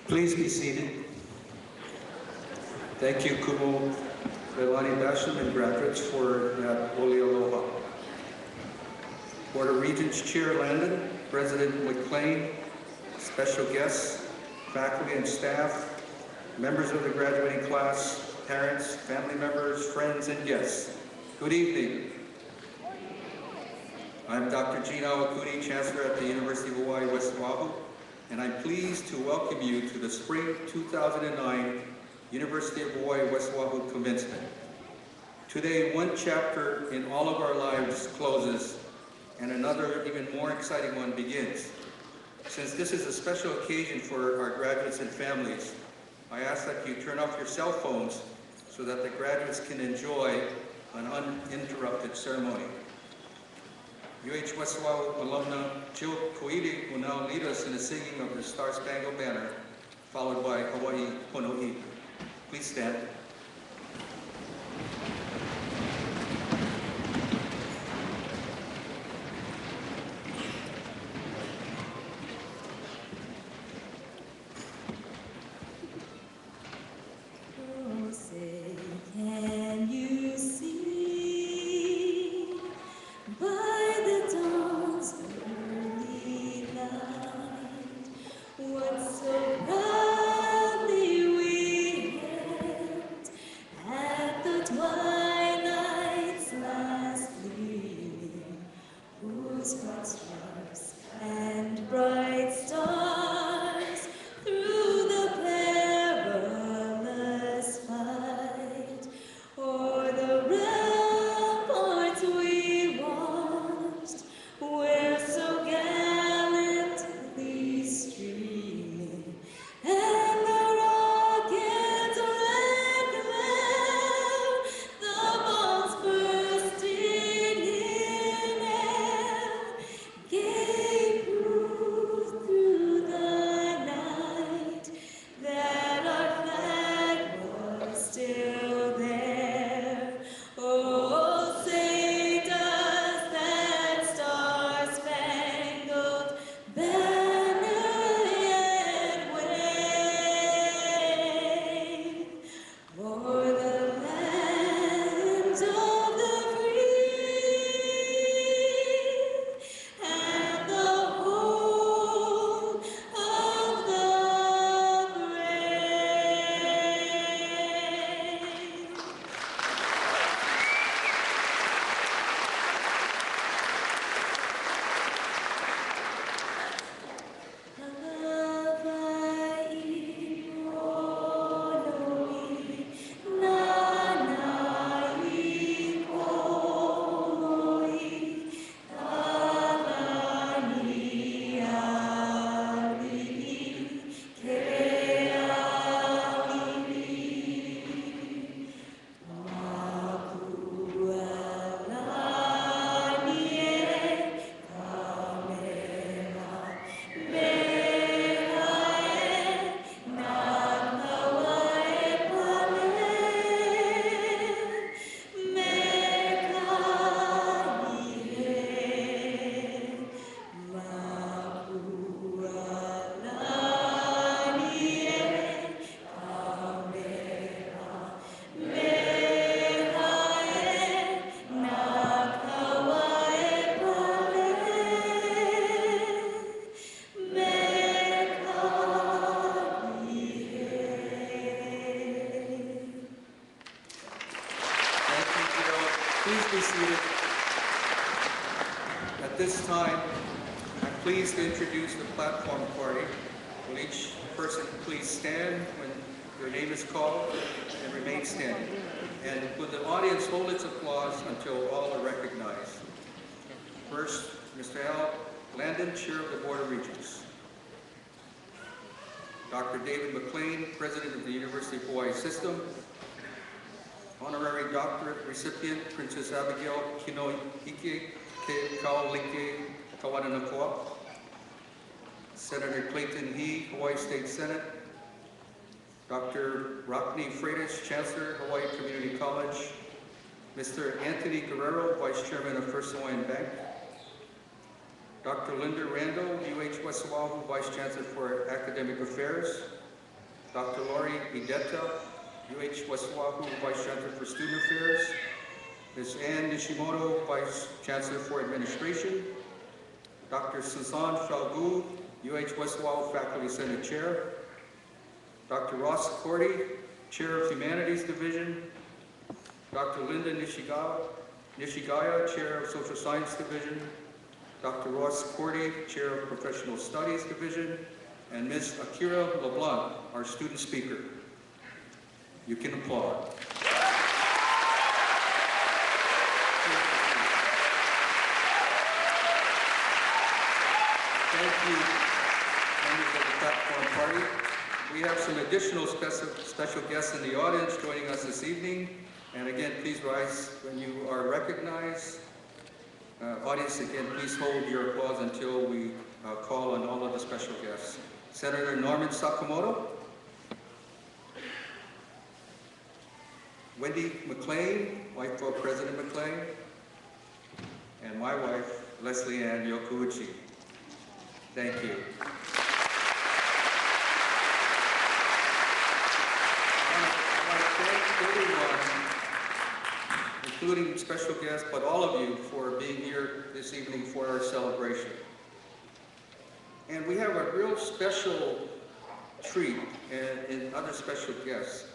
Please be seated. Thank you, Kumu Leilani Basham and graduates for that Oli Aloha. Board of Regents Chair Landon, President McLean, special guests, faculty and staff, members of the graduating class, parents, family members, friends, and guests. Good evening. I'm Dr. Gene Awakuni, Chancellor at the University of Hawaii, West Oahu, and I'm pleased to welcome you to the Spring 2009 University of Hawaii, West Oahu Commencement. Today, one chapter in all of our lives closes, and another, even more exciting one begins. Since this is a special occasion for our graduates and families, I ask that you turn off your cell phones so that the graduates can enjoy an uninterrupted ceremony. UH West Oahu alumna Jill Koide will now lead us in the singing of the Star Spangled Banner, followed by Hawaii Pono'i. Please stand. At this time, I'm pleased to introduce the platform party. Will each person please stand when your name is called and remain standing? And will the audience hold its applause until all are recognized? First, Mr. Al Landon, Chair of the Board of Regents. Dr. David McLean, President of the University of Hawaii System. Honorary Doctorate recipient, Princess Abigail Kinohike Ke Kaolike Kawananakoa. Senator Clayton He, Hawaii State Senate. Dr. Rockne Freitas, Chancellor, Hawaii Community College. Mr. Anthony Guerrero, Vice Chairman of First Hawaiian Bank. Dr. Linda Randall, UH West Oahu, Vice Chancellor for Academic Affairs. Dr. Lori Ideta, UH West Oahu Vice Chancellor for Student Affairs, Ms. Ann Nishimoto, Vice Chancellor for Administration, Dr. Suzanne Falgu, UH West Oahu Faculty Senate Chair, Dr. Ross Cordy, Chair of Humanities Division, Dr. Linda Nishigaya, Chair of Social Science Division, Dr. Ross Cordy, Chair of Professional Studies Division, and Ms. Akira LeBlanc, our student speaker. You can applaud. Thank you, members of the platform party. We have some additional special guests in the audience joining us this evening. And again, please rise when you are recognized. Audience, again, please hold your applause until we call on all of the special guests. Senator Norman Sakamoto, Wendy McLean, wife of President McLean, and my wife, Leslie Ann Yokuuchi. Thank you. I want to thank everyone, including special guests, but all of you for being here this evening for our celebration. And we have a real special treat and other special guests.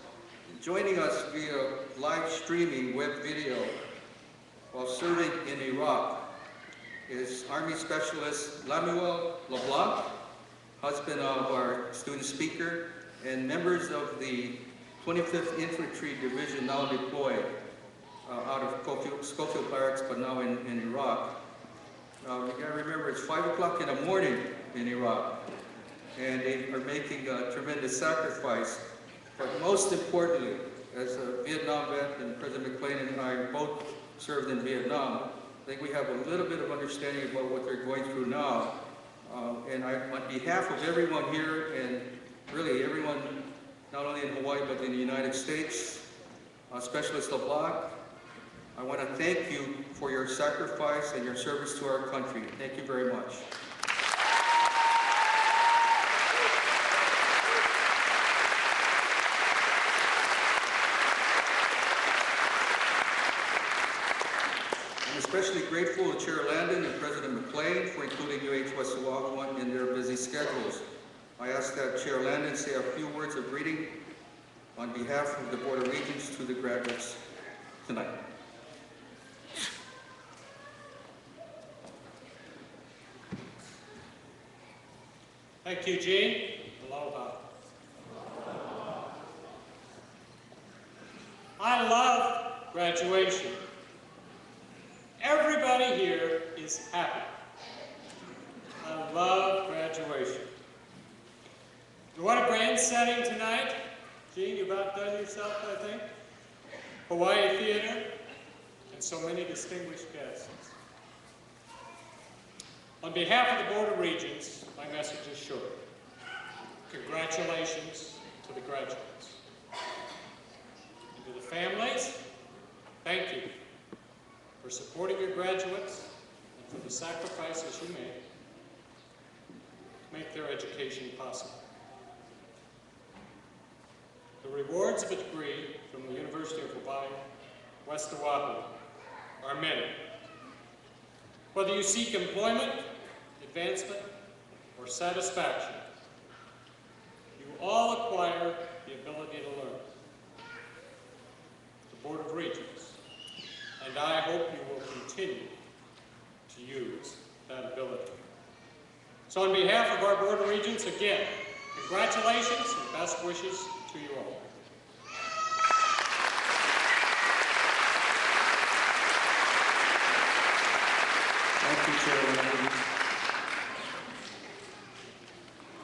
Joining us via live streaming web video while serving in Iraq is Army Specialist Lemuel LeBlanc, husband of our student speaker, and members of the 25th Infantry Division now deployed out of Schofield Barracks, but now in Iraq. We gotta remember it's 5 o'clock in the morning in Iraq, and they are making a tremendous sacrifice. But most importantly, as a Vietnam vet, and President McLean and I both served in Vietnam, I think we have a little bit of understanding about what they're going through now. And on behalf of everyone here, and really everyone, not only in Hawaii, but in the United States, Specialist LeBlanc, I want to thank you for your sacrifice and your service to our country. Thank you very much. I'm especially grateful to Chair Landon and President McLean for including UH West Oahu in their busy schedules. I ask that Chair Landon say a few words of greeting on behalf of the Board of Regents to the graduates tonight. Thank you, Gene. Aloha. I love graduation. Everybody here is happy. I love graduation. What a grand setting tonight. Gene, you about done yourself, I think. Hawaii Theater, and so many distinguished guests. On behalf of the Board of Regents, my message is short. Congratulations to the graduates. And to the families, thank you for supporting your graduates and for the sacrifices you made to make their education possible. The rewards of a degree from the University of Hawaii, West Oahu, are many. Whether you seek employment, advancement, or satisfaction, you all acquire the ability to learn. The Board of Regents, and I hope you will continue to use that ability. So on behalf of our Board of Regents, again, congratulations and best wishes to you all. Thank you, Chair Landon.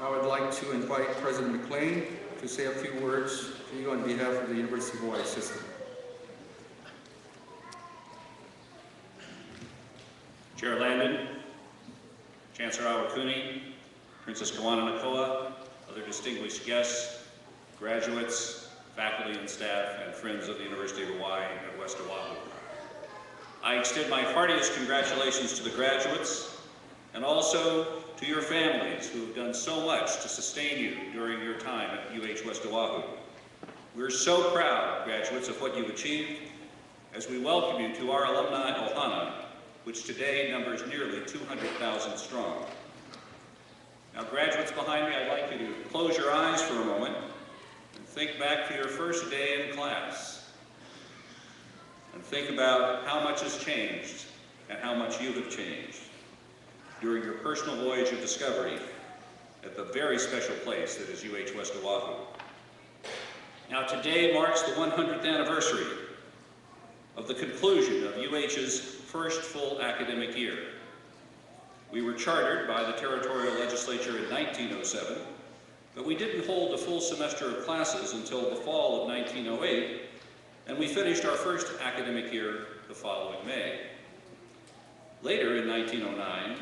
I would like to invite President McLean to say a few words to you on behalf of the University of Hawaii system. Chair Landon, Chancellor Awakuni, Princess Kawana Nakoa, other distinguished guests, graduates, faculty and staff, and friends of the University of Hawaii at West Oahu. I extend my heartiest congratulations to the graduates and also to your families who have done so much to sustain you during your time at UH West Oahu. We're so proud, graduates, of what you've achieved as we welcome you to our alumni ohana, which today numbers nearly 200,000 strong. Now, graduates behind me, I'd like you to close your eyes for a moment and think back to your first day in class. And think about how much has changed and how much you have changed during your personal voyage of discovery at the very special place that is UH West Oahu. Now, today marks the 100th anniversary of the conclusion of UH's first full academic year. We were chartered by the territorial legislature in 1907, but we didn't hold a full semester of classes until the fall of 1908, and we finished our first academic year the following May. Later in 1909,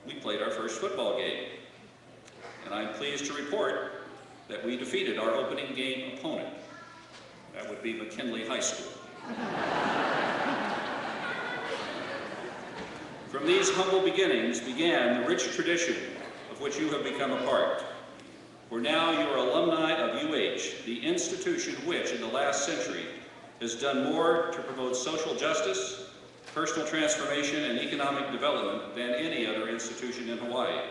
we played our first football game, and I'm pleased to report that we defeated our opening game opponent. That would be McKinley High School. From these humble beginnings began the rich tradition of which you have become a part. For now you are alumni of UH, the institution which in the last century has done more to promote social justice, personal transformation, and economic development than any other institution in Hawaii.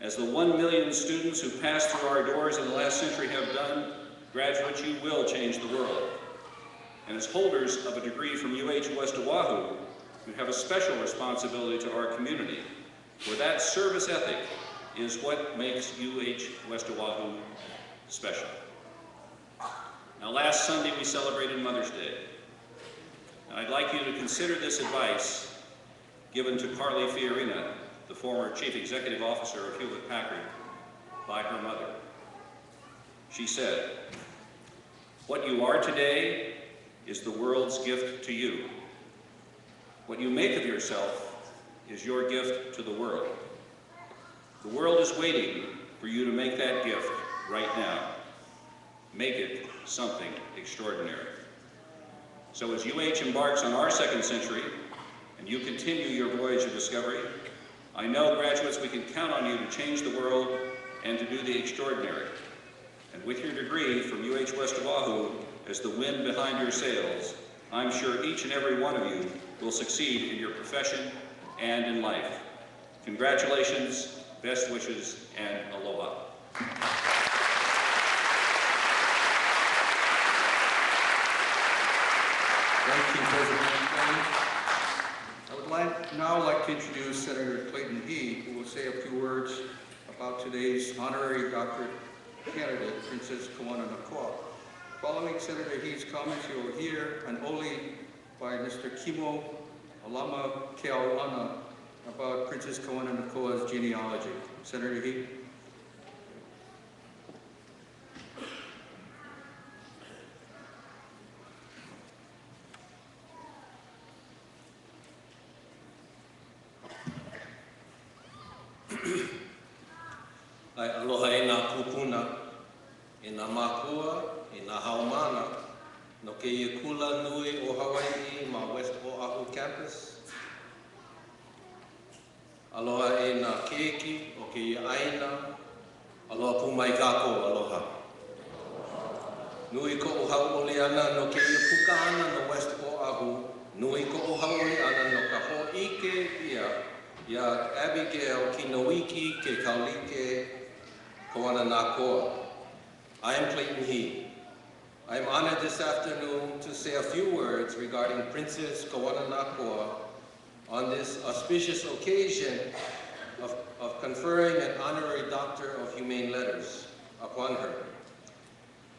As the 1 million students who passed through our doors in the last century have done, graduates, you will change the world. And as holders of a degree from UH West Oahu, you have a special responsibility to our community, for that service ethic is what makes UH West Oahu special. Now, last Sunday we celebrated Mother's Day. And I'd like you to consider this advice given to Carly Fiorina, the former Chief Executive Officer of Hewlett-Packard, by her mother. She said, "What you are today is the world's gift to you. What you make of yourself is your gift to the world. The world is waiting for you to make that gift right now. Make it something extraordinary." So as UH embarks on our second century, and you continue your voyage of discovery, I know, graduates, we can count on you to change the world and to do the extraordinary. And with your degree from UH West Oahu as the wind behind your sails, I'm sure each and every one of you will succeed in your profession and in life. Congratulations, best wishes, and aloha. Thank you, President Clayton. I would now like to introduce Senator Clayton He, who will say a few words about today's honorary doctorate candidate, Princess Kauananakoa. Following Senator He's comments, you will hear an oli by Mr. Kimo Alama Keaoana about Princess Kauananakoa's genealogy. Senator He. Ai aloha e nā kupuna, e nā mākua, e nā haumana, no ke ia kula nui o Hawaii ma West Oahu campus. Aloha e nā keiki o ke ia aina, aloha pu mai kako, aloha. Nui ko o hauoli ana no ke ia puka ana no West Oahu, nui ko o hauoli ana no ka ho'ike ia Abigail Kinowiki ke Kaulike Kauananakoa. I am Clayton He. I am honored this afternoon to say a few words regarding Princess Kauananakoa on this auspicious occasion of conferring an honorary Doctor of Humane Letters upon her.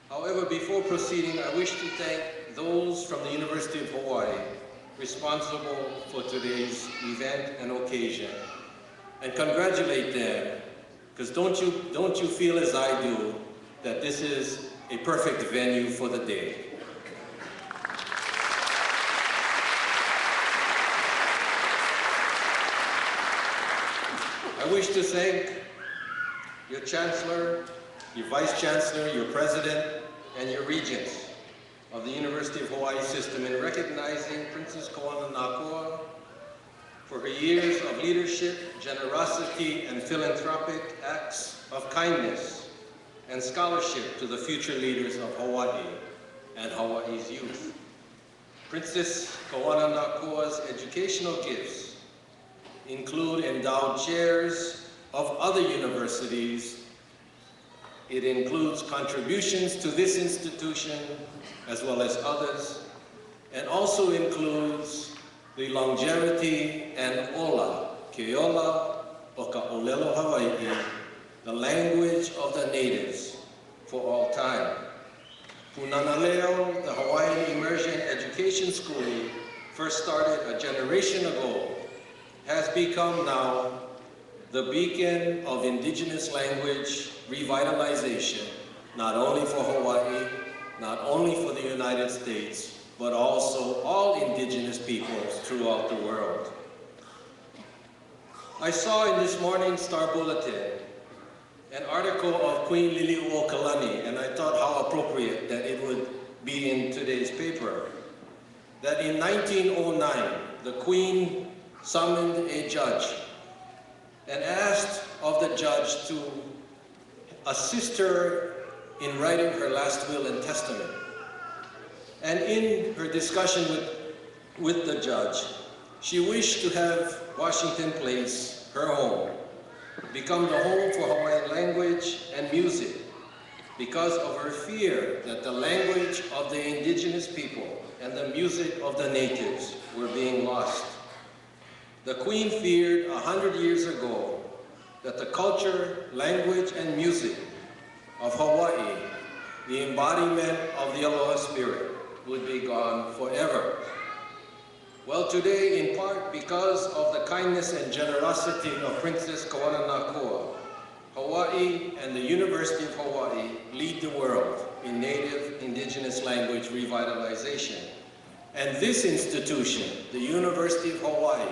However, before proceeding, I wish to thank those from the University of Hawaii responsible for today's event and occasion, and congratulate them, because don't you feel as I do that this is a perfect venue for the day. I wish to thank your Chancellor, your Vice Chancellor, your President, and your Regents of the University of Hawaii system in recognizing Princess Kauananakoa for her years of leadership, generosity, and philanthropic acts of kindness and scholarship to the future leaders of Hawaii and Hawaii's youth. Princess Kawananakoa's educational gifts include endowed chairs of other universities. It includes contributions to this institution as well as others, and also includes the longevity and ola, keola o ka olelo Hawaii, the language of the natives for all time. Punanaleo, the Hawaiian Immersion Education School, first started a generation ago, has become now the beacon of indigenous language revitalization, not only for Hawaii, not only for the United States, but also all indigenous peoples throughout the world. I saw in this morning's Star Bulletin an article of Queen Liliuokalani, and I thought how appropriate that it would be in today's paper, that in 1909, the Queen summoned a judge and asked of the judge to assist her in writing her last will and testament. And in her discussion with the judge, she wished to have Washington Place, her home, become the home for Hawaiian language and music because of her fear that the language of the indigenous people and the music of the natives were being lost. The Queen feared 100 years ago that the culture, language, and music of Hawaii, the embodiment of the Aloha spirit, would be gone forever. Well, today, in part because of the kindness and generosity of Princess Kawananakoa, Hawaii and the University of Hawaii lead the world in native indigenous language revitalization. And this institution, the University of Hawaii,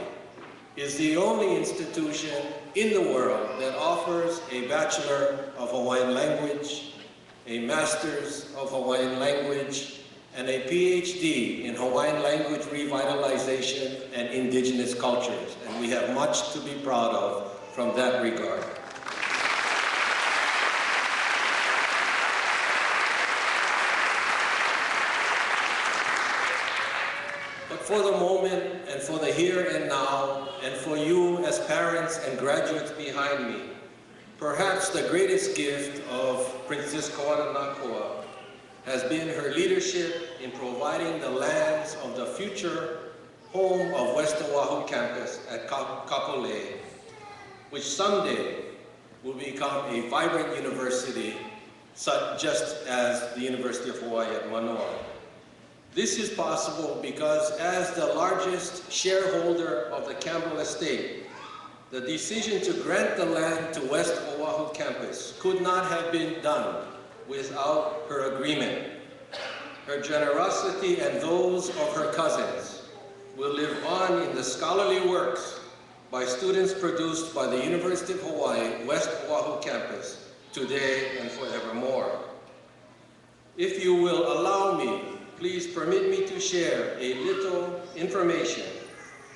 is the only institution in the world that offers a Bachelor of Hawaiian Language, a Master's of Hawaiian Language, and a PhD in Hawaiian language revitalization and indigenous cultures. And we have much to be proud of from that regard. But for the moment, and for the here and now, and for you as parents and graduates behind me, perhaps the greatest gift of Princess Kawananakoa has been her leadership in providing the lands of the future home of West Oahu campus at Kapolei, which someday will become a vibrant university, just as the University of Hawaii at Manoa. This is possible because as the largest shareholder of the Campbell estate, the decision to grant the land to West Oahu campus could not have been done without her agreement. Her generosity and those of her cousins will live on in the scholarly works by students produced by the University of Hawaii West Oahu campus today and forevermore. If you will allow me, please permit me to share a little information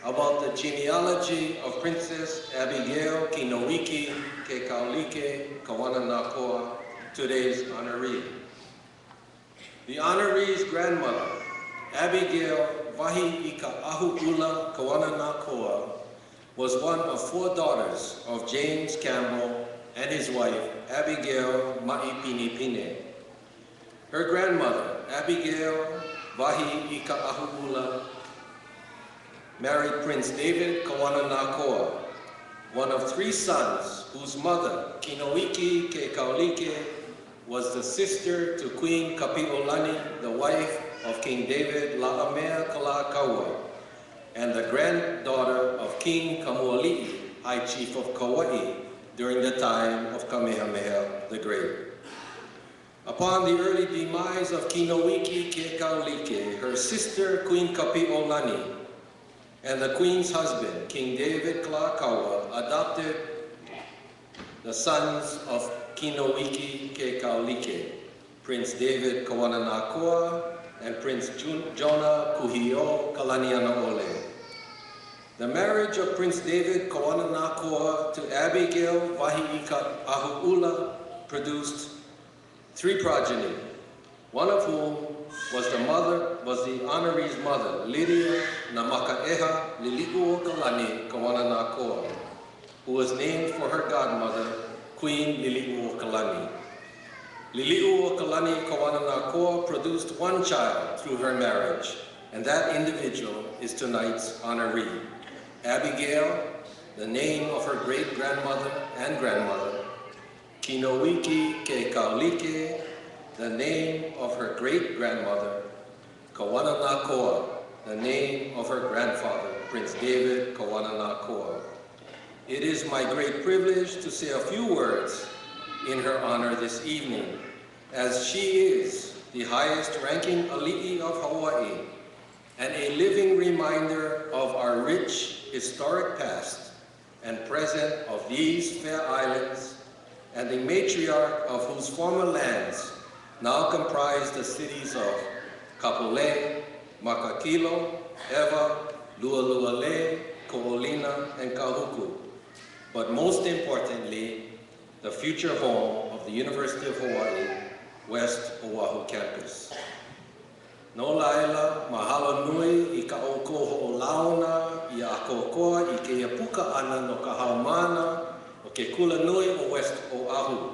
about the genealogy of Princess Abigail Kinowiki Kekaulike Kawananakoa, today's honoree. The honoree's grandmother, Abigail Vahi Ika Ahu'ula Kawananakoa, was one of 4 daughters of James Campbell and his wife, Abigail Ma'ipinipine. Her grandmother, Abigail Vahi Ika Ahu'ula, married Prince David Kawananakoa, one of 3 sons whose mother, Kinowiki Kekaulike, was the sister to Queen Kapi'olani, the wife of King David La'amea Kalakaua, and the granddaughter of King Kamuali'i, High Chief of Kauai, during the time of Kamehameha the Great. Upon the early demise of Kinowiki Kekaulike, her sister, Queen Kapi'olani, and the Queen's husband, King David Kalakaua, adopted the sons of Kinowiki Kekaulike, Prince David Kawananakoa, and Prince Jonah Kuhio Kalanianaole. The marriage of Prince David Kawananakoa to Abigail Wahiika Ahu'ula produced 3 progeny, one of whom was the honoree's mother, Lydia Namakaeha Lili'uokalani Kawananakoa, who was named for her godmother, Queen Lili'uokalani. Lili'uokalani Kawananakoa produced 1 child through her marriage, and that individual is tonight's honoree. Abigail, the name of her great-grandmother and grandmother. Kinowiki Ke Kaulike, the name of her great-grandmother. Kawananakoa, the name of her grandfather, Prince David Kawananakoa. It is my great privilege to say a few words in her honor this evening, as she is the highest-ranking ali'i of Hawaii and a living reminder of our rich historic past and present of these fair islands, and the matriarch of whose former lands now comprise the cities of Kapolei, Makakilo, Ewa, Lualuale, Ko'olina, and Kahuku. But most importantly, the future home of the University of Hawaii, West Oahu campus. No laila, mahalo nui I ka oko ho'olauna I a kokoa I ke iapuka ana no ka haumana o ke kula nui o West Oahu.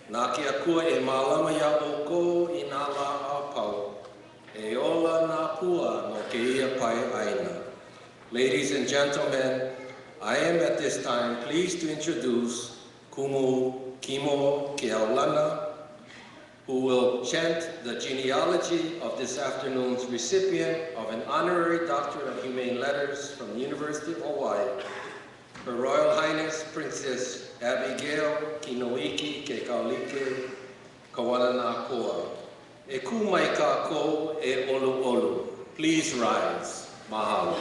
Nā ke akua e mālama ia oko I nā la a pau. E ola nā pua no ke ia pai aina. Ladies and gentlemen, I am at this time pleased to introduce Kumu Kimo Keaulana, who will chant the genealogy of this afternoon's recipient of an honorary Doctorate of Humane Letters from the University of Hawaii, Her Royal Highness Princess Abigail Kinoiki Kekaulike Kawananakoa. E ku mai ka ko e olu olu. Please rise. Mahalo.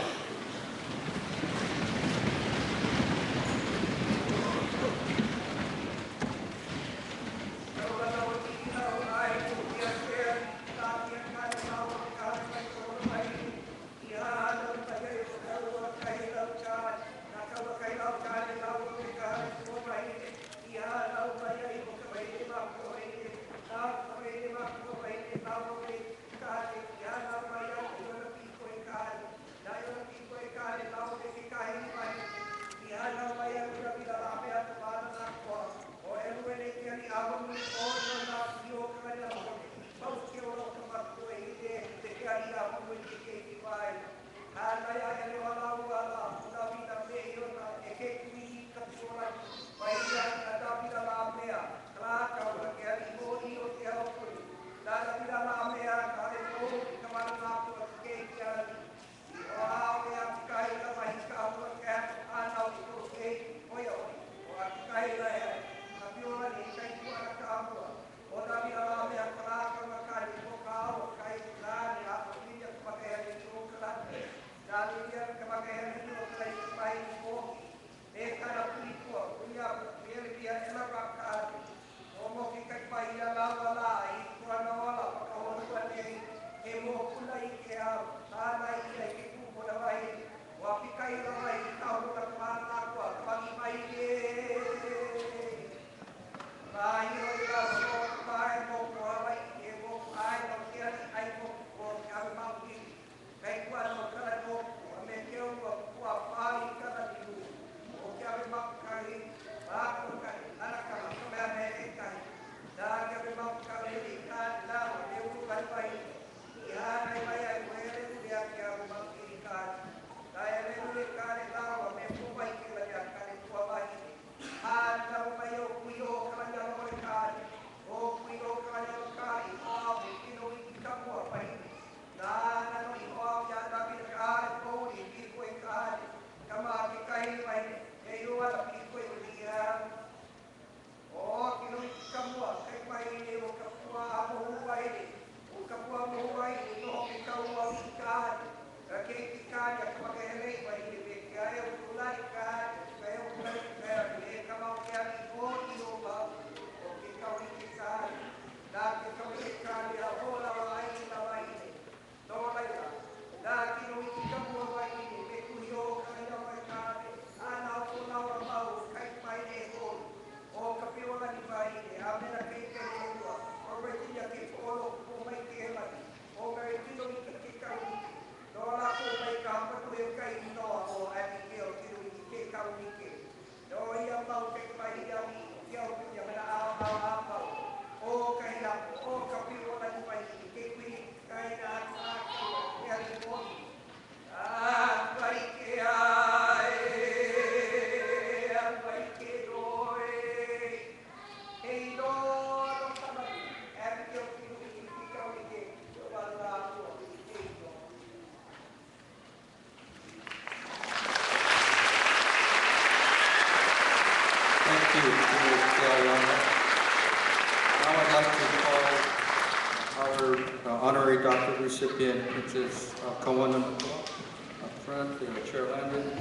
honorary doctorate recipient, Princess Kawana up front, Chair Landon,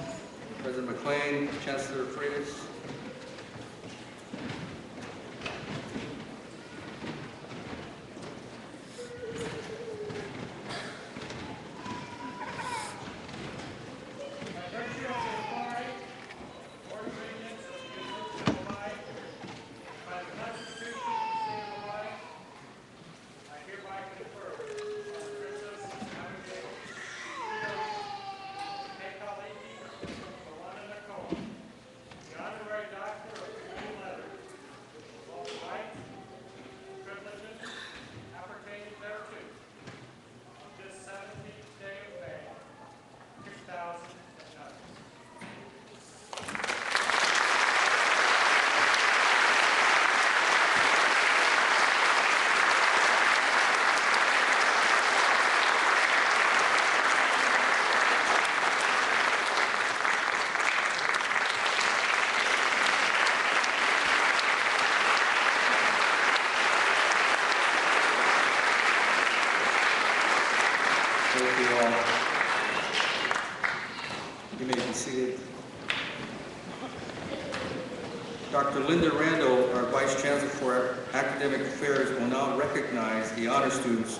President McLean, Chancellor Freitas. Thank you all. You may be seated. Dr. Linda Randall, our Vice Chancellor for Academic Affairs, will now recognize the honor students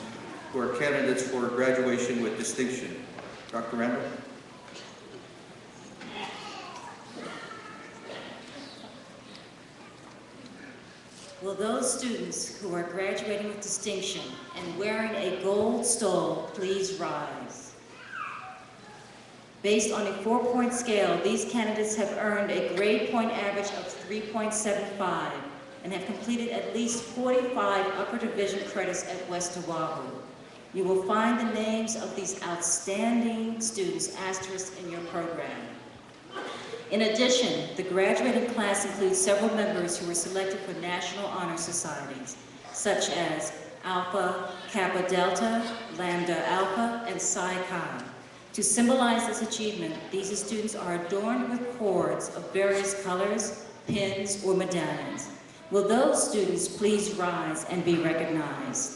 who are candidates for graduation with distinction. Dr. Randall. Will those students who are graduating with distinction and wearing a gold stole please rise? Based on a 4-point scale, these candidates have earned a grade point average of 3.75 and have completed at least 45 upper division credits at West Oahu. You will find the names of these outstanding students asterisked in your program. In addition, the graduating class includes several members who were selected for National Honor Societies, such as Alpha, Kappa Delta, Lambda Alpha, and Psi Chi. To symbolize this achievement, these students are adorned with cords of various colors, pins, or medallions. Will those students please rise and be recognized?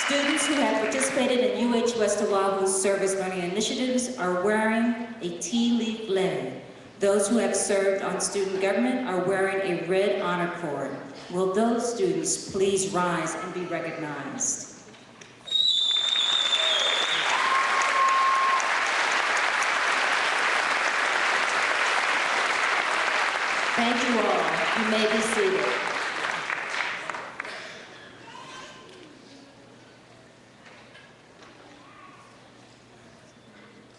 Students who have participated in UH West Oahu's service learning initiatives are wearing a tea leaf leg. Those who have served on student government are wearing a red honor cord. Will those students please rise and be recognized? Thank you all. You may be seated.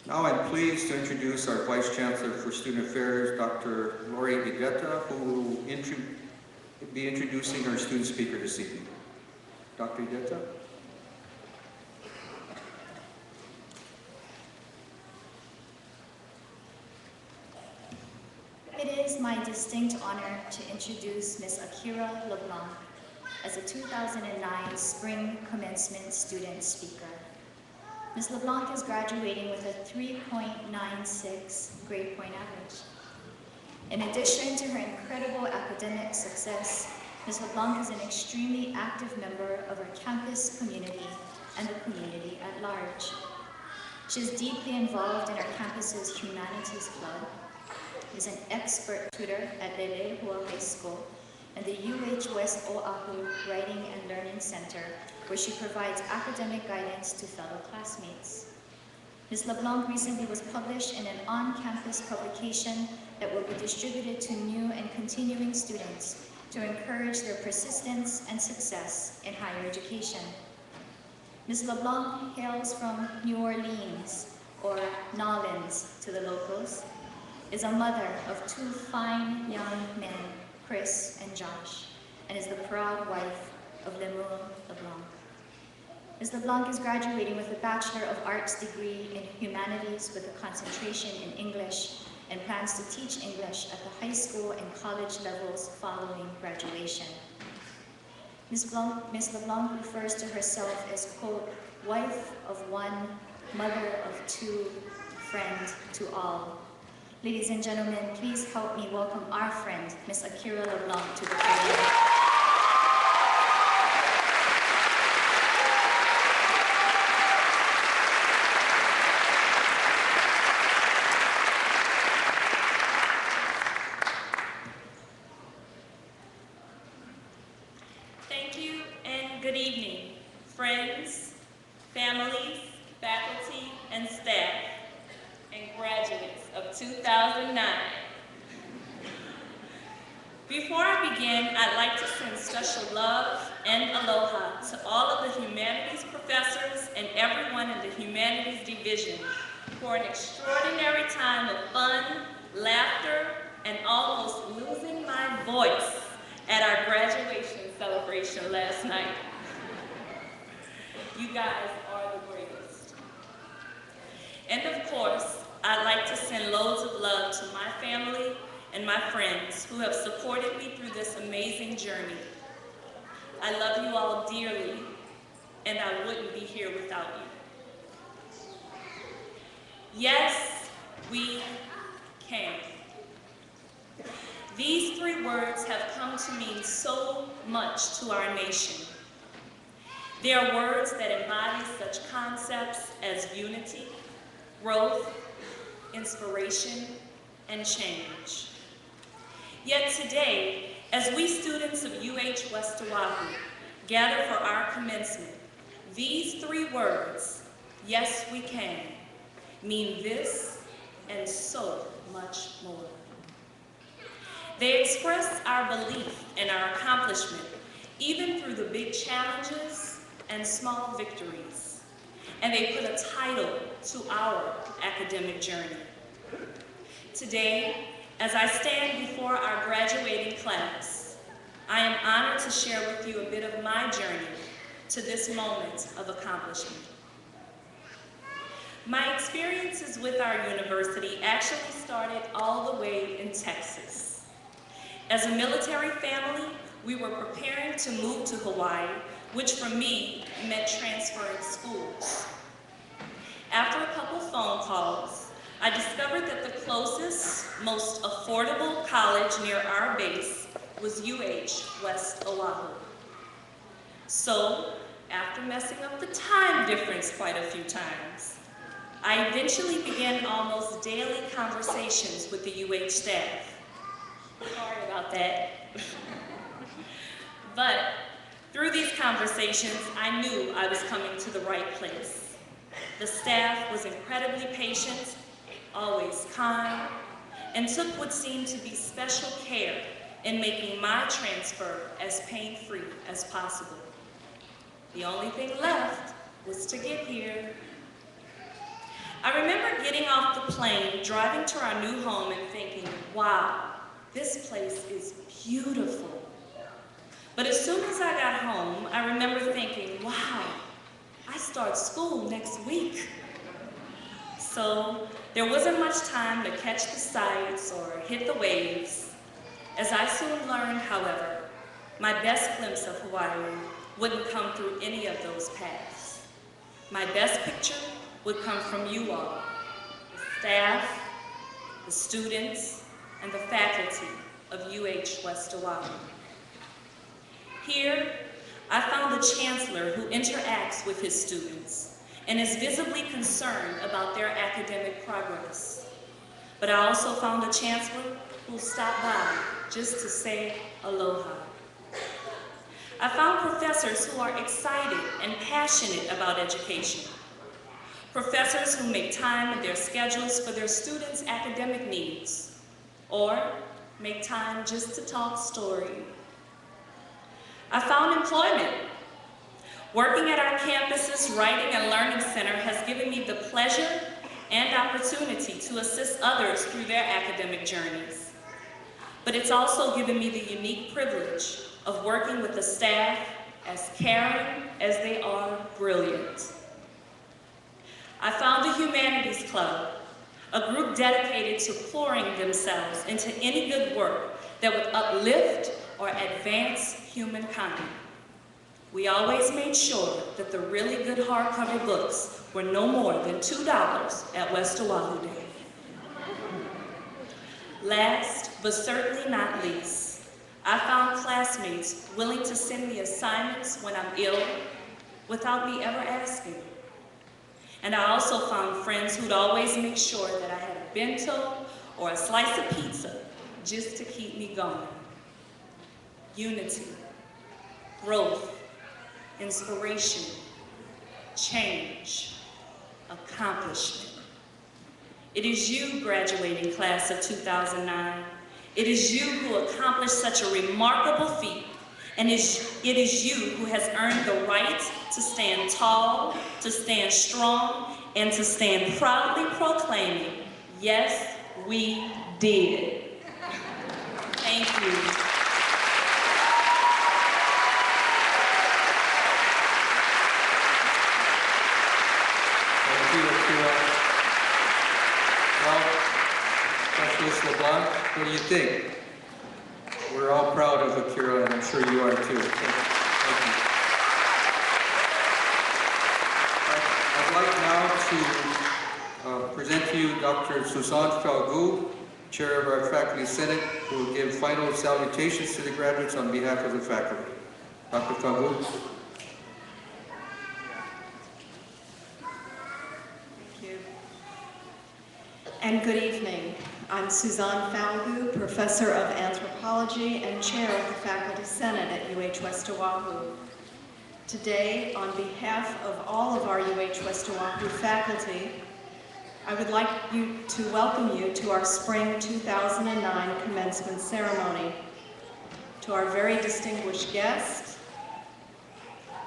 Now I'm pleased to introduce our Vice Chancellor for Student Affairs, Dr. Lori Igeta, who will be introducing our student speaker this evening. Dr. Igeta. It is my distinct honor to introduce Ms. Akira LeBlanc as a 2009 Spring Commencement Student Speaker. Ms. LeBlanc is graduating with a 3.96 grade point average. In addition to her incredible academic success, Ms. LeBlanc is an extremely active member of our campus community and the community at large. She is deeply involved in our campus's Humanities Club, is an expert tutor at Lelehua High School and the UH West Oahu Writing and Learning Center, where she provides academic guidance to fellow classmates. Ms. LeBlanc recently was published in an on-campus publication that will be distributed to new and continuing students to encourage their persistence and success in higher education. Ms. LeBlanc hails from New Orleans, or Nolens to the locals, is a mother of 2 fine young men, Chris and Josh, and is the proud wife of Lemuel LeBlanc. Ms. LeBlanc is graduating with a Bachelor of Arts degree in Humanities with a concentration in English and plans to teach English at the high school and college levels following graduation. Ms. LeBlanc refers to herself as, quote, wife of one, mother of two, friend to all. Ladies and gentlemen, please help me welcome our friend, Miss Akira LeBlanc, to the podium. Thank you and good evening, friends, families, faculty, and staff, and graduates of 2009. Before I begin, I'd like to send special love and aloha to all of the humanities professors and everyone in the humanities division for an extraordinary time of fun, laughter, and almost losing my voice at our graduation celebration last night. You guys are the greatest. And of course, I'd like to send loads of love to my family and my friends who have supported me through this amazing journey. I love you all dearly, and I wouldn't be here without you. Yes, we can. These three words have come to mean so much to our nation. They are words that embody such concepts as unity, growth, inspiration, and change. Yet today, as we students of UH West Oahu gather for our commencement, these three words, yes we can, mean this and so much more. They express our belief in our accomplishment, even through the big challenges and small victories. And they put a title to our academic journey. Today, as I stand before our graduating class, I am honored to share with you a bit of my journey to this moment of accomplishment. My experiences with our university actually started all the way in Texas. As a military family, we were preparing to move to Hawaii, which for me meant transferring schools. After a couple phone calls, I discovered that the closest, most affordable college near our base was UH West Oahu. So, after messing up the time difference quite a few times, I eventually began almost daily conversations with the UH staff. Sorry about that. But through these conversations, I knew I was coming to the right place. The staff was incredibly patient, always kind, and took what seemed to be special care in making my transfer as pain-free as possible. The only thing left was to get here. I remember getting off the plane, driving to our new home and thinking, wow, this place is beautiful. But as soon as I got home, I remember thinking, wow, I start school next week. So there wasn't much time to catch the sights or hit the waves. As I soon learned, however, my best glimpse of Hawaii wouldn't come through any of those paths. My best picture would come from you all, the staff, the students, and the faculty of UH West Oahu. Here, I found the chancellor who interacts with his students and is visibly concerned about their academic progress. But I also found a chancellor who stopped by just to say aloha. I found professors who are excited and passionate about education. Professors who make time in their schedules for their students' academic needs, or make time just to talk story. I found employment. Working at our campus's Writing and Learning Center has given me the pleasure and opportunity to assist others through their academic journeys. But it's also given me the unique privilege of working with the staff as caring as they are brilliant. I found the Humanities Club, a group dedicated to pouring themselves into any good work that would uplift or advance humankind. we always made sure that the really good hardcover books were no more than $2 at West Oahu Day. Last, but certainly not least, I found classmates willing to send me assignments when I'm ill without me ever asking. And I also found friends who'd always make sure that I had a bento or a slice of pizza just to keep me going. Unity, growth, inspiration, change, accomplishment. It is you, graduating class of 2009. It is you who accomplished such a remarkable feat, and it is you who has earned the right to stand tall, to stand strong, and to stand proudly proclaiming, yes, we did. Thank you. Thank you, Akira. Well, Specialist LeBlanc, what do you think? We're all proud of Akira, and I'm sure you are too. Thank you. I'd like now to present to you Dr. Suzanne Falgout, Chair of our Faculty Senate, who will give final salutations to the graduates on behalf of the faculty. Dr. Falgout. And good evening. I'm Suzanne Falgout, Professor of Anthropology and Chair of the Faculty Senate at UH West Oahu. Today, on behalf of all of our UH West Oahu faculty, I would like to welcome you to our Spring 2009 Commencement Ceremony. To our very distinguished guests,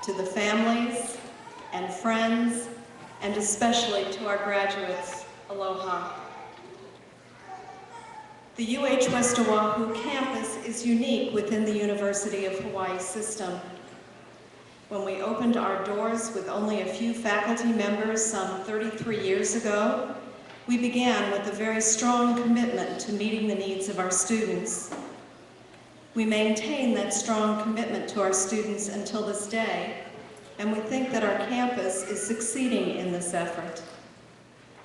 to the families and friends, and especially to our graduates, aloha. The UH West Oahu campus is unique within the University of Hawaii system. When we opened our doors with only a few faculty members some 33 years ago, we began with a very strong commitment to meeting the needs of our students. We maintain that strong commitment to our students until this day, and we think that our campus is succeeding in this effort.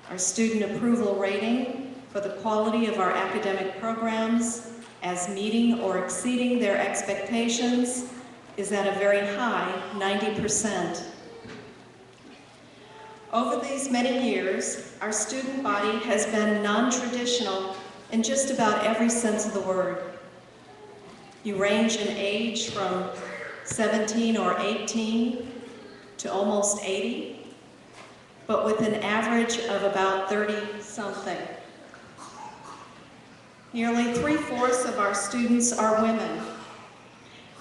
Our student approval rating for the quality of our academic programs as meeting or exceeding their expectations is at a very high 90%. Over these many years, our student body has been non-traditional in just about every sense of the word. You range in age from 17 or 18 to almost 80, but with an average of about 30-something. Nearly 3/4 of our students are women,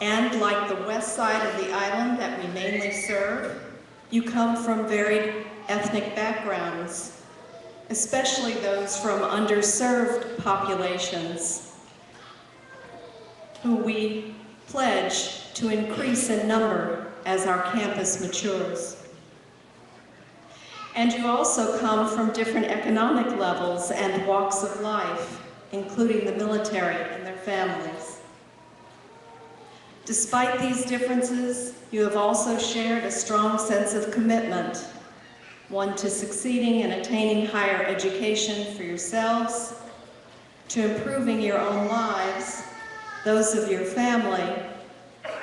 and like the west side of the island that we mainly serve, you come from varied ethnic backgrounds, especially those from underserved populations, who we pledge to increase in number as our campus matures. And you also come from different economic levels and walks of life, including the military and their families. Despite these differences, you have also shared a strong sense of commitment, one to succeeding and attaining higher education for yourselves, to improving your own lives, those of your family,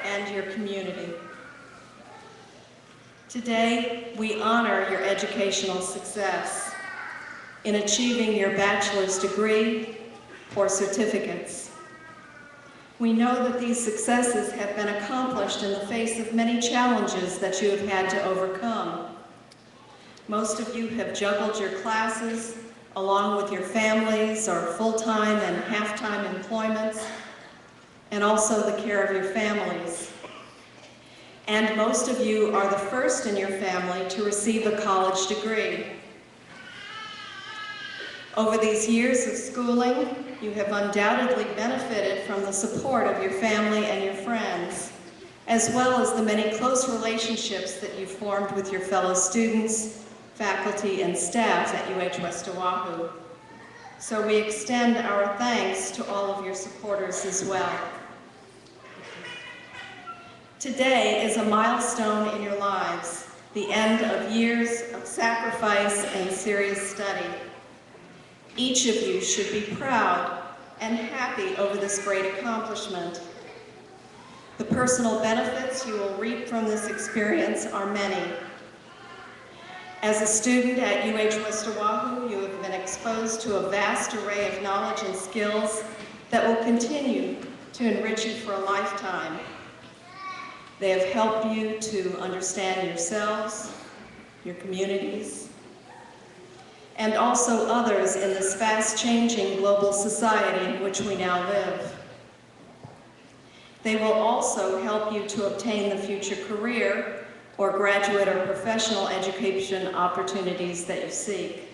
and your community. Today, we honor your educational success in achieving your bachelor's degree or certificates. We know that these successes have been accomplished in the face of many challenges that you have had to overcome. Most of you have juggled your classes along with your families or full-time and half-time employments, and also the care of your families. And most of you are the first in your family to receive a college degree. Over these years of schooling, you have undoubtedly benefited from the support of your family and your friends, as well as the many close relationships that you've formed with your fellow students, faculty, and staff at UH West Oahu. So we extend our thanks to all of your supporters as well. Today is a milestone in your lives, the end of years of sacrifice and serious study. Each of you should be proud and happy over this great accomplishment. The personal benefits you will reap from this experience are many. As a student at UH West Oahu, you have been exposed to a vast array of knowledge and skills that will continue to enrich you for a lifetime. They have helped you to understand yourselves, your communities, and also others in this fast-changing global society in which we now live. They will also help you to obtain the future career or graduate or professional education opportunities that you seek.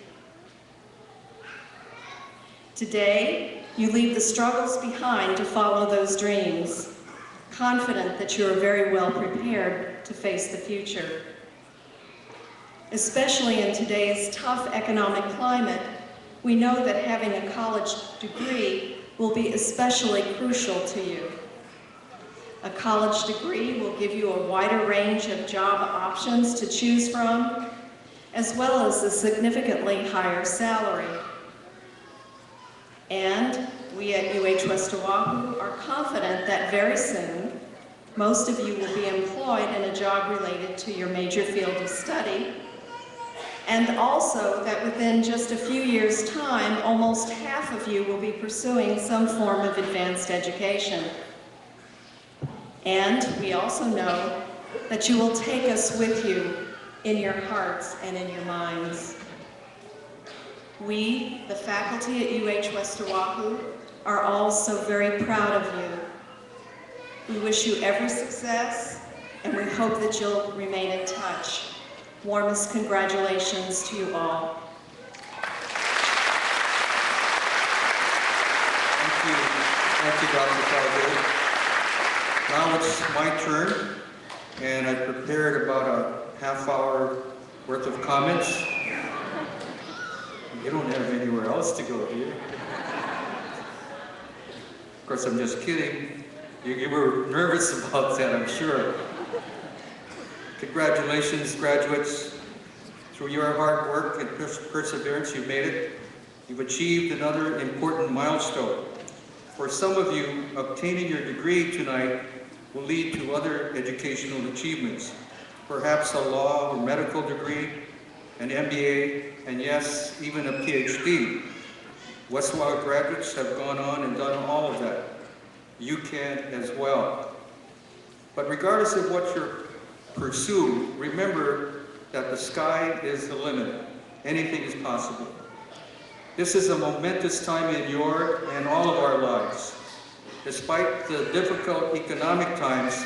Today, you leave the struggles behind to follow those dreams, confident that you are very well prepared to face the future. Especially in today's tough economic climate, we know that having a college degree will be especially crucial to you. A college degree will give you a wider range of job options to choose from, as well as a significantly higher salary. And we at UH West Oahu are confident that very soon, most of you will be employed in a job related to your major field of study, and also that within just a few years' time, almost half of you will be pursuing some form of advanced education. And we also know that you will take us with you in your hearts and in your minds. We, the faculty at UH West Oahu, are all so very proud of you. We wish you every success, and we hope that you'll remain in touch. Warmest congratulations to you all. Thank you. Thank you, Dr. Calderon. Now it's my turn, and I prepared about a half hour worth of comments. You don't have anywhere else to go, do you? Of course, I'm just kidding. You were nervous about that, I'm sure. Congratulations, graduates. Through your hard work and perseverance, you made it. You've achieved another important milestone. For some of you, obtaining your degree tonight will lead to other educational achievements, perhaps a law or medical degree, an MBA, and yes, even a PhD. West Oahu graduates have gone on and done all of that. You can as well. But regardless of what you pursue, remember that the sky is the limit. Anything is possible. This is a momentous time in your and all of our lives. Despite the difficult economic times,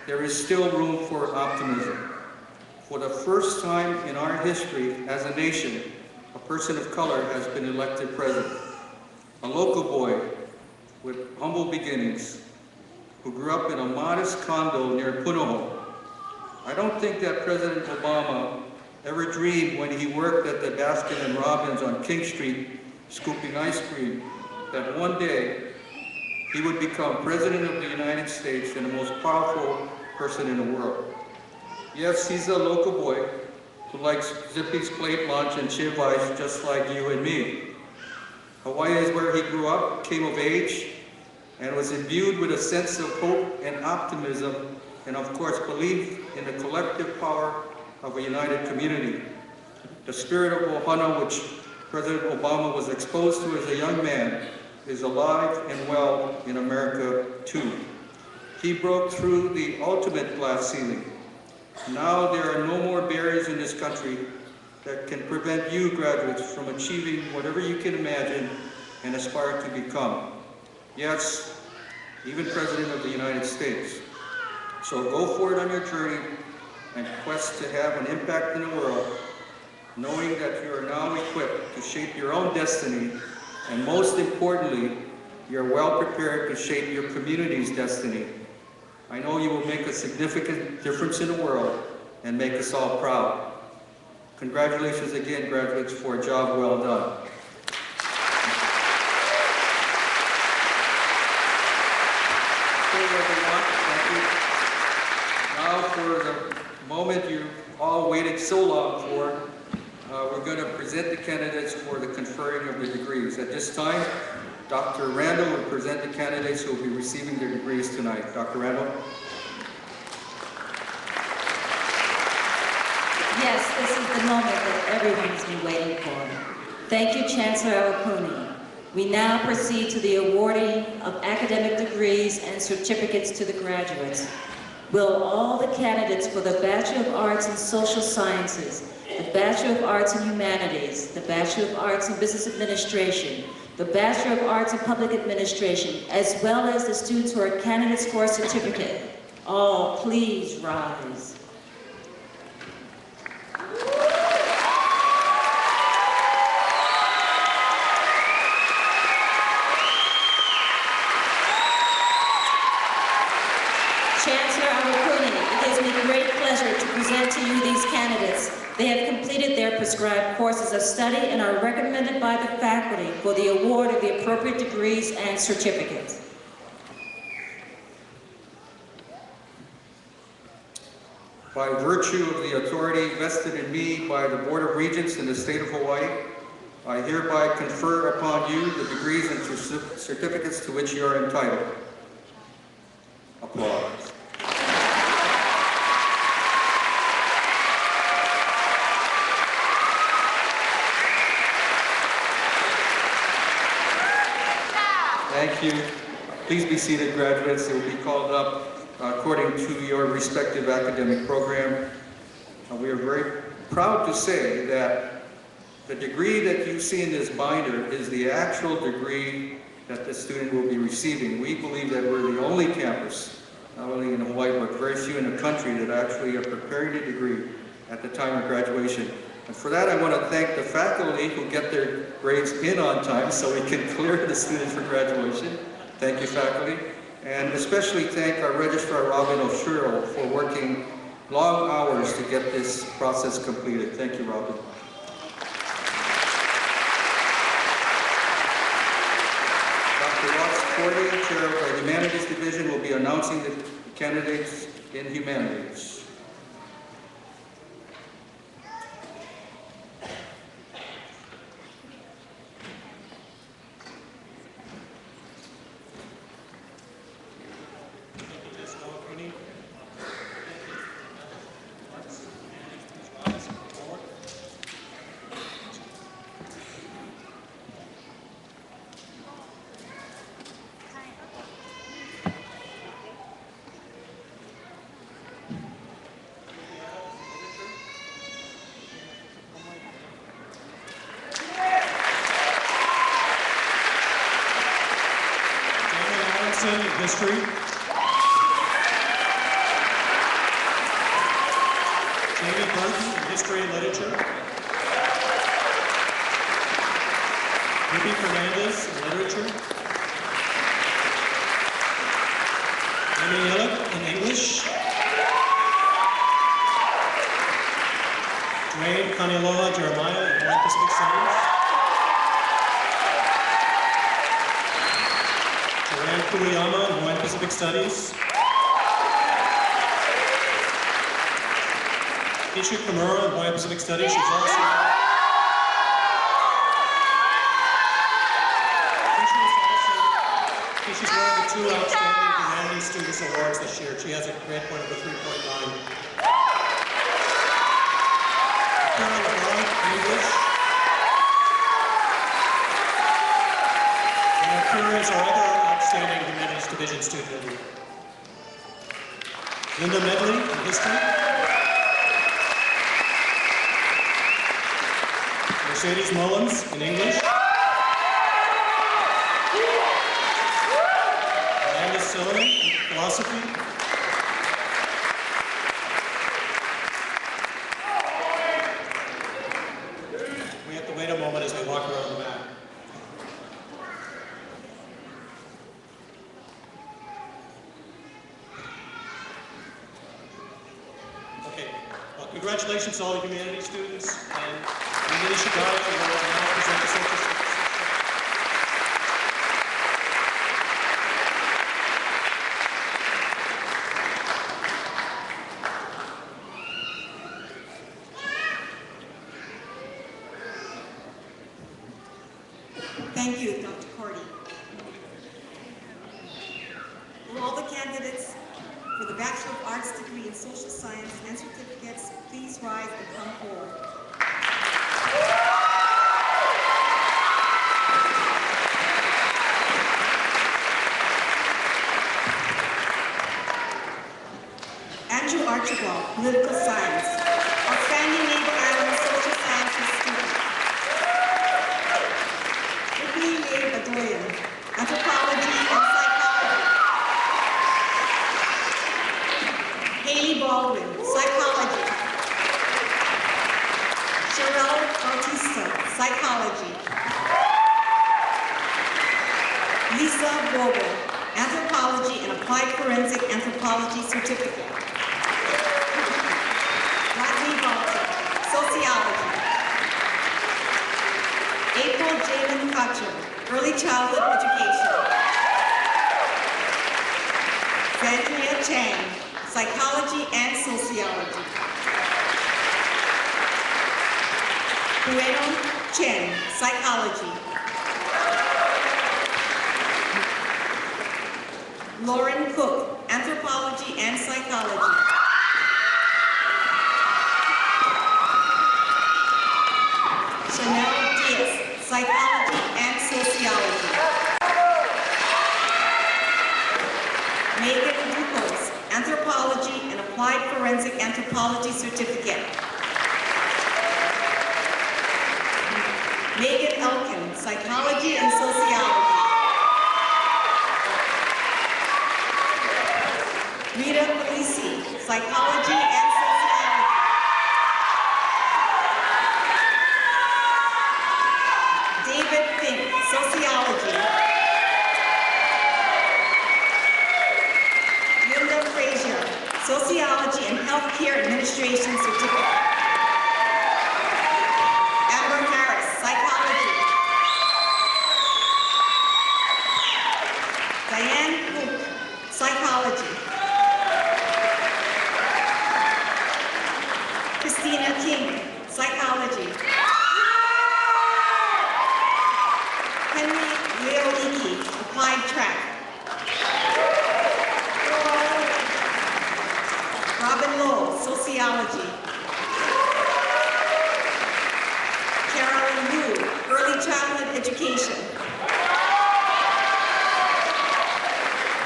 there is still room for optimism. For the first time in our history as a nation, a person of color has been elected president. A local boy with humble beginnings who grew up in a modest condo near Punahou. I don't think that President Obama ever dreamed when he worked at the Baskin & Robbins on King Street scooping ice cream that one day he would become President of the United States and the most powerful person in the world. Yes, he's a local boy who likes Zippy's plate lunch and chiv ice just like you and me. Hawaii is where he grew up, came of age, and was imbued with a sense of hope and optimism, and of course belief in the collective power of a united community. The spirit of Ohana, which President Obama was exposed to as a young man, is alive and well in America too. He broke through the ultimate glass ceiling. Now there are no more barriers in this country that can prevent you graduates from achieving whatever you can imagine and aspire to become. Yes, even President of the United States. So go forward on your journey and quest to have an impact in the world, knowing that you are now equipped to shape your own destiny, and most importantly, you're well prepared to shape your community's destiny. I know you will make a significant difference in the world and make us all proud. Congratulations again, graduates, for a job well done. Thank you. now for the moment you all waited so long for. We're going to present the candidates for the conferring of the degrees. At this time, Dr. Randall will present the candidates who will be receiving their degrees tonight. Dr. Randall. Yes, this is the moment that everyone's been waiting for. Thank you, Chancellor Awakuni. We now proceed to the awarding of academic degrees and certificates to the graduates. Will all the candidates for the Bachelor of Arts in Social Sciences, the Bachelor of Arts in Humanities, the Bachelor of Arts in Business Administration, the Bachelor of Arts in Public Administration, as well as the students who are candidates for a certificate, all please rise. Chancellor Awakuni, it gives me great pleasure to present to you these candidates. They have completed their prescribed courses of study and are recommended by the faculty for the award of the appropriate degrees and certificates. By virtue of the authority vested in me by the Board of Regents in the state of Hawaii, I hereby confer upon you the degrees and certificates to which you are entitled. Applause. Thank you. Please be seated, graduates. They will be called up according to your respective academic program. We are very proud to say that the degree that you see in this binder is the actual degree that the student will be receiving. We believe that we're the only campus, not only in Hawaii, but very few in the country, that actually are preparing a degree at the time of graduation. And for that, I want to thank the faculty who get their grades in on time so we can clear the students for graduation. Thank you, faculty. And especially thank our Registrar, Robin O'Shurl, for working long hours to get this process completed. Thank you, Robin. Dr. Watts Cordy, Chair of the Humanities Division, will be announcing the candidates in Humanities. History. Jamie Burton in History and Literature. Ruby Fernandez in Literature. Amy Illick in English. Dwayne Kaniloa Jeremiah in Hawaiian Pacific Studies. Joanne Kuriyama in Hawaiian Pacific Studies. Isha Kimura in Hawaiian Pacific Studies. She's also she's one of the two outstanding Humanities Students Awards this year. She has a grade point of a 3.9. Karen LeBlanc in English. And Karen is our other outstanding Humanities Division student. Linda Medley in History. Mercedes Mullins in English. Amanda Siller in Philosophy. We have to wait a moment as we walk around the map. Okay, well, congratulations to all the humanities students, and Lee Shigaya will now present the social studies. Thank you, Dr. Cordy. Will all the candidates for the Bachelor of Arts degree in Social Science and certificates please rise and come forward? Andrew Archibald, Political Science, outstanding Neighbor Island Social Sciences student. Whitney Mae Bedoyan, Anthropology and Psychology. Haley Baldwin, Psychology. Sherelle Bautista, Psychology. Lisa Vogel, Anthropology and Applied Forensic Anthropology Certificate. Rodney Baltic, Sociology. April Jalen Kutcher, Early Childhood Education. Zandria Chang, Psychology and Sociology. Bueno Chen, Psychology. Lauren Cook, Anthropology and Psychology. Chanel Diaz, Psychology and Sociology. Megan Ducos, Anthropology and Applied Forensic Anthropology Certificate. Megan Elkin, Psychology and Sociology. Rita Polisi, Psychology and Sociology. David Fink, Sociology. Linda Frazier, Sociology and Healthcare Administration Certificate. Amber Harris, Psychology. Diane Cook, Psychology. Christina King, Psychology. Henry Leonicki, Applied Track. Robin Lowell, Sociology. Carolyn Wu, Early Childhood Education.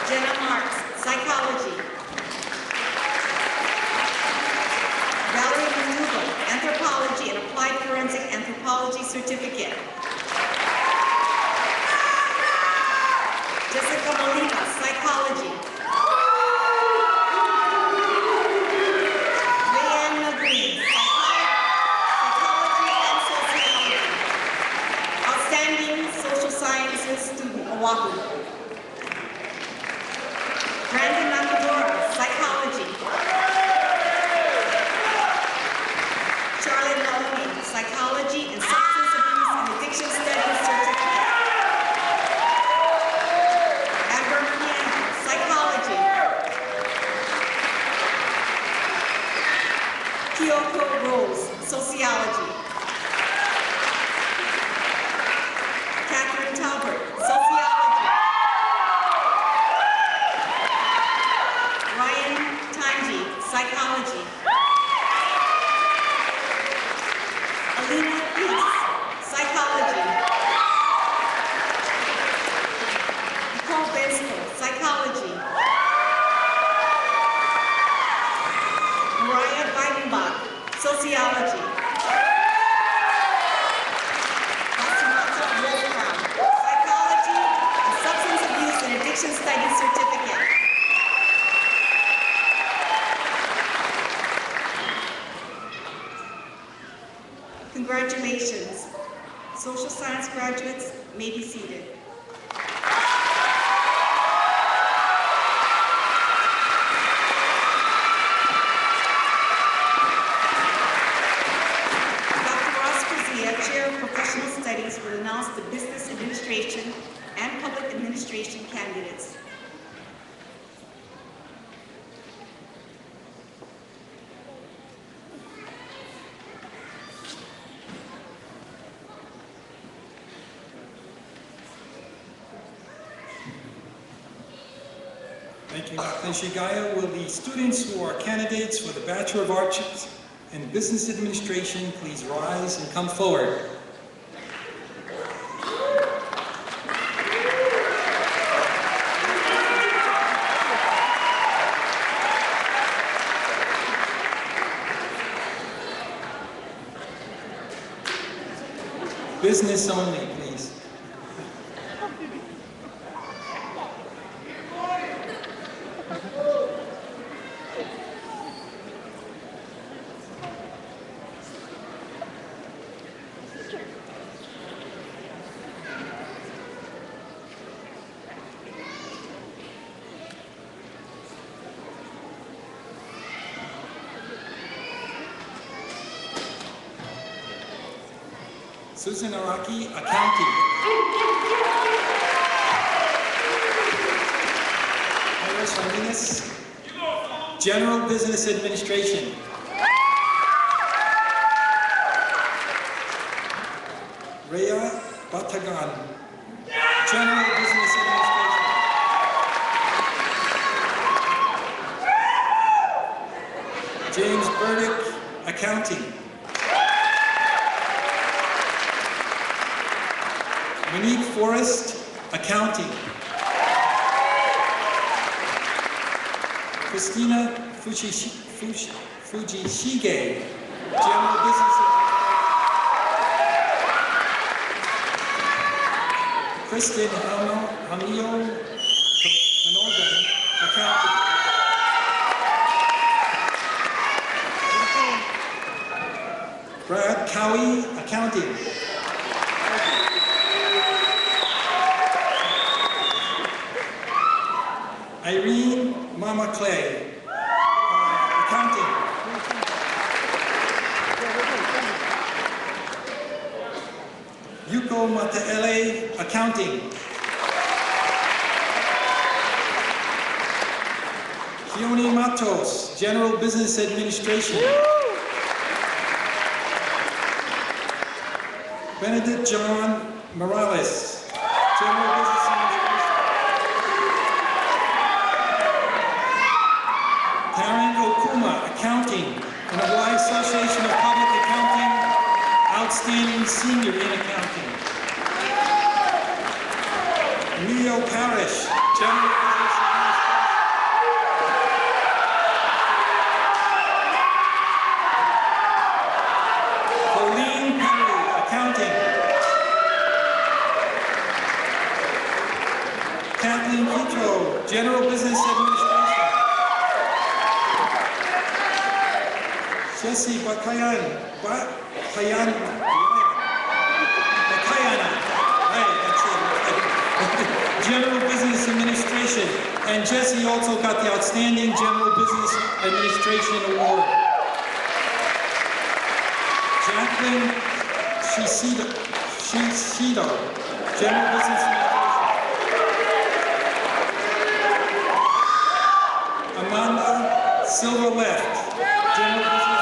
Jenna Marks, Psychology. Valerie Manuva, Anthropology and Applied Forensic Anthropology Certificate. Jessica Molina, Psychology. Leanne Green, Psychology and Sociology. Outstanding Social Sciences student, Oahu. Brandon Nakamura, Psychology. Charlotte Naomi, Psychology and Substance Abuse and Addiction Studies Certificate. Amber Piano, Psychology. Kyoko Rose, Sociology. Catherine Talbert, Sociology. Ryan Tanji, Psychology. Alina Peace, Psychology. Nicole Bensko, Psychology. Mariah Weidenbach, Sociology. Fatimata Wolfram, Psychology and Substance Abuse and Addiction Studies Certificate. Congratulations. Social science graduates may be seated. Dr. Ross Krizia, Chair of Professional Studies, will announce the Business Administration and Public Administration candidates. Thank you, Dr. Shigaya. Will the students who are candidates for the Bachelor of Arts in Business Administration please rise and come forward? Business only, please. Susan Araki, Accounting. Iris Ramirez, General Business Administration. Rhea Batagan, General Business Administration. James Burdick, Accounting. Monique Forrest, Accounting. Christina Fujishige, General Business. Kristen Hamio Canorgan, Accounting. Brad Cowie, Accounting. Irene Mama Clay, Accounting. Yuko Mataele, Accounting. Keone Matos, General Business Administration. Benedict John Morales, General Business Administration. Karen Okuma, Accounting, and the Hawaii Association of Public Accounting, Outstanding Senior in Accounting. Emilio Parrish, General Business Administration. Pauline Perry, Accounting. Kathleen Petro, General Business Administration. Jesse Bakayana, General Business Administration, and Jesse also got the Outstanding General Business Administration Award. Jacqueline Shishido, General Business Administration. Amanda Silver Left, General Business.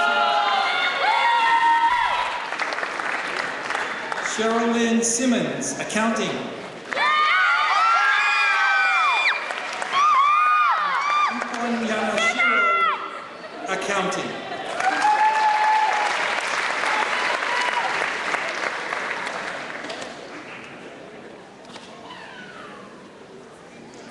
Sherilyn Simmons, Accounting. Ikon Yamashiro, Accounting.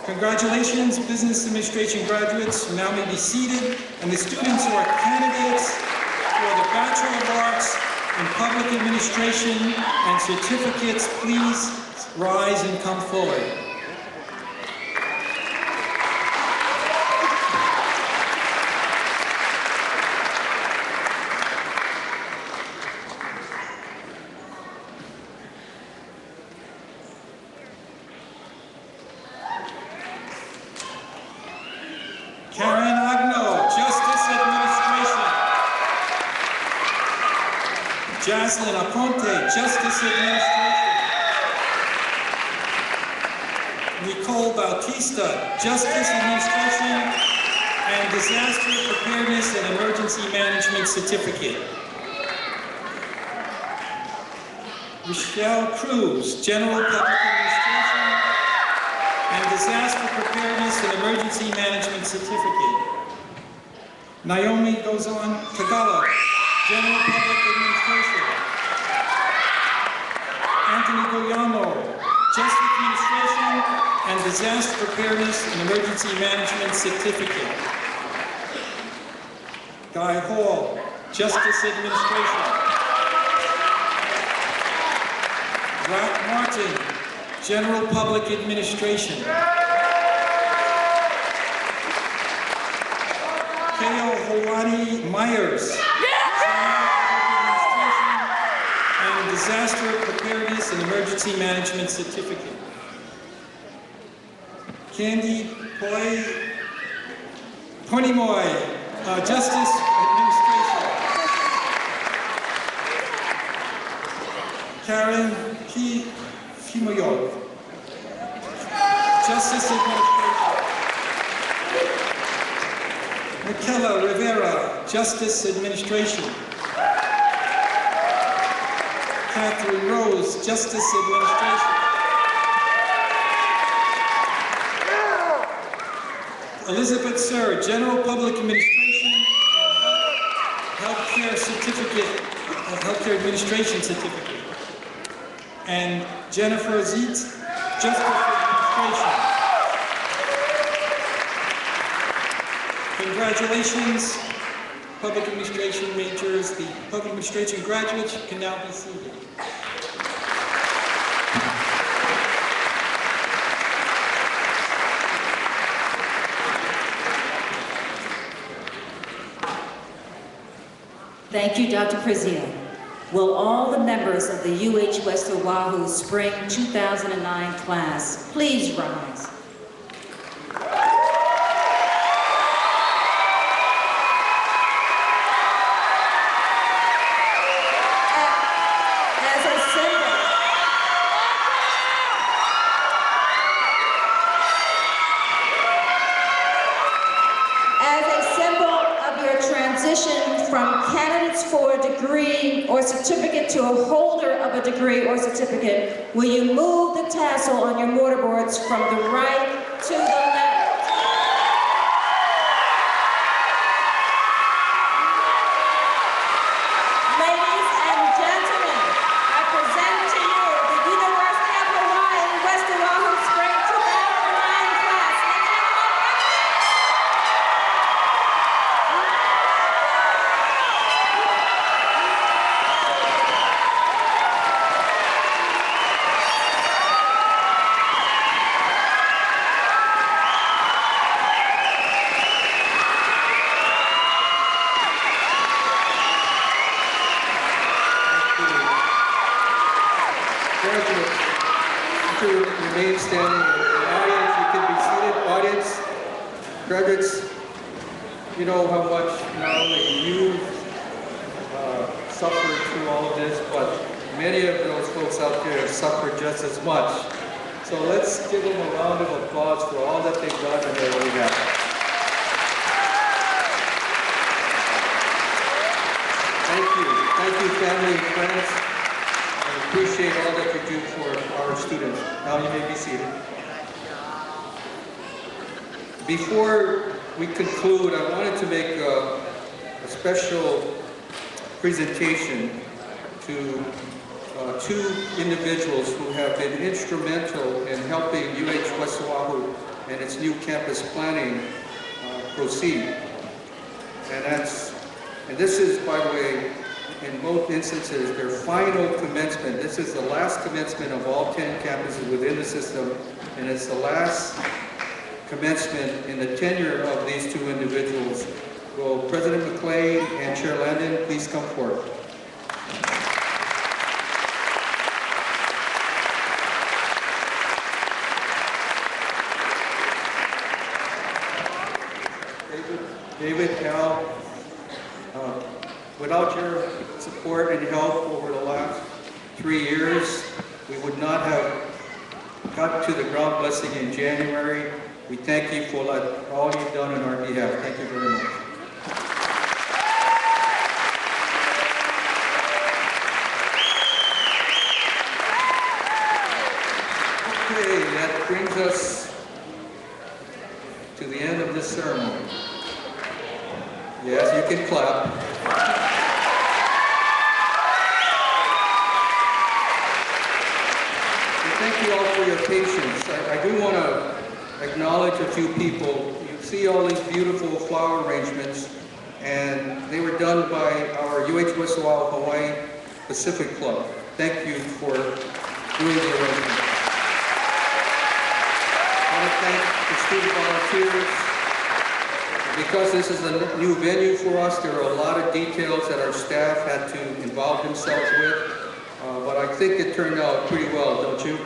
Congratulations, Business Administration graduates. You now may be seated, and the students who are candidates for the Bachelor of Arts in Public Administration and certificates, please rise and come forward. Karen Agno, Justice Administration. Jaslyn Aponte, Justice Administration. Nicole Bautista, Justice Administration and Disaster Preparedness and Emergency Management Certificate. Michelle Cruz, General Public Administration and Disaster Preparedness and Emergency Management Certificate. Naomi goes on Tagala, General Public Administration. Anthony Guglielmo, Justice Administration and Disaster Preparedness and Emergency Management Certificate. Guy Hall, Justice Administration. Rock Martin, General Public Administration. Keo Hawani Myers, and Disaster Preparedness and Emergency Management Certificate. Candy Ponimoy, Justice Administration. Karen Kimoyo, Justice Administration. Michaela Rivera, Justice Administration. Catherine Rose, Justice Administration. Elizabeth Sir, General Public Administration and Healthcare Certificate, Healthcare Administration Certificate. And Jennifer Zietz, Justice Administration. Congratulations, Public Administration majors. The Public Administration graduates can now be seated. Thank you, Dr. Prezia. Will all the members of the UH West Oahu Spring 2009 class please rise? From candidates for a degree or certificate to a holder of a degree or certificate, will you move the tassel on your mortarboards from the right to the left? Ladies and gentlemen, I present to you the University of Hawaii West Oahu Spring 2009 class. To remain standing. Audience, you can be seated. Audience, graduates, you know how much not only you suffered through all of this, but many of those folks out there have suffered just as much. So let's give them a round of applause for all that they've done and their way back. Thank you, family and friends. Appreciate all that you do for our students. Now you may be seated. Before we conclude, I wanted to make a special presentation to two individuals who have been instrumental in helping UH West Oahu and its new campus planning proceed. And this is, by the way, in both instances, their final commencement. This is the last commencement of all 10 campuses within the system, and it's the last commencement in the tenure of these two individuals. Will President McLean and Chair Landon please come forward? David, Al, without your support and help over the last 3 years, we would not have got to the ground blessing in January. We thank you for all you've done on our behalf. Thank you very much. Okay, that brings us this ceremony. Yes, you can clap. And thank you all for your patience. I do want to acknowledge a few people. You see all these beautiful flower arrangements, and they were done by our UH West Oahu Hawaii Pacific Club. Thank you for doing the arrangement. I want to thank the student volunteers. Because this is a new venue for us, there are a lot of details that our staff had to involve themselves with, but I think it turned out pretty well, don't you?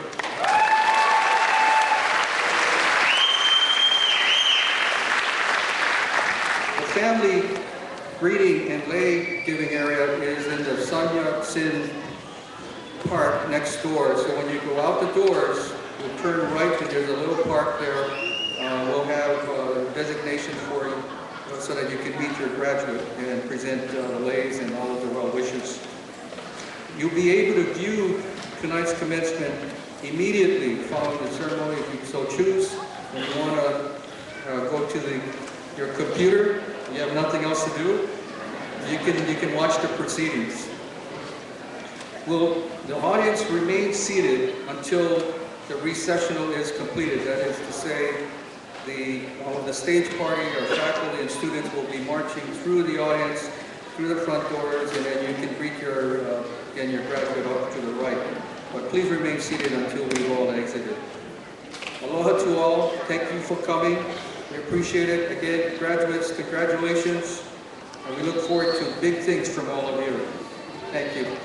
The family greeting and lei giving area is in the Sanya Sin Park next door, so when you go out the doors, you'll turn right and there's a little park there. We'll have designation for you so that you can meet your graduate and present leis and all of the well wishes. You'll be able to view tonight's commencement immediately following the ceremony if you so choose. If you want to go to your computer, you have nothing else to do, you can watch the proceedings. Will the audience remain seated until the recessional is completed? That is to say, the stage party, our faculty and students will be marching through the audience, through the front doors, and then you can greet your graduate off to the right. But please remain seated until we've all exited. Aloha to all. Thank you for coming. We appreciate it. Again, graduates, congratulations. And we look forward to big things from all of you. Thank you.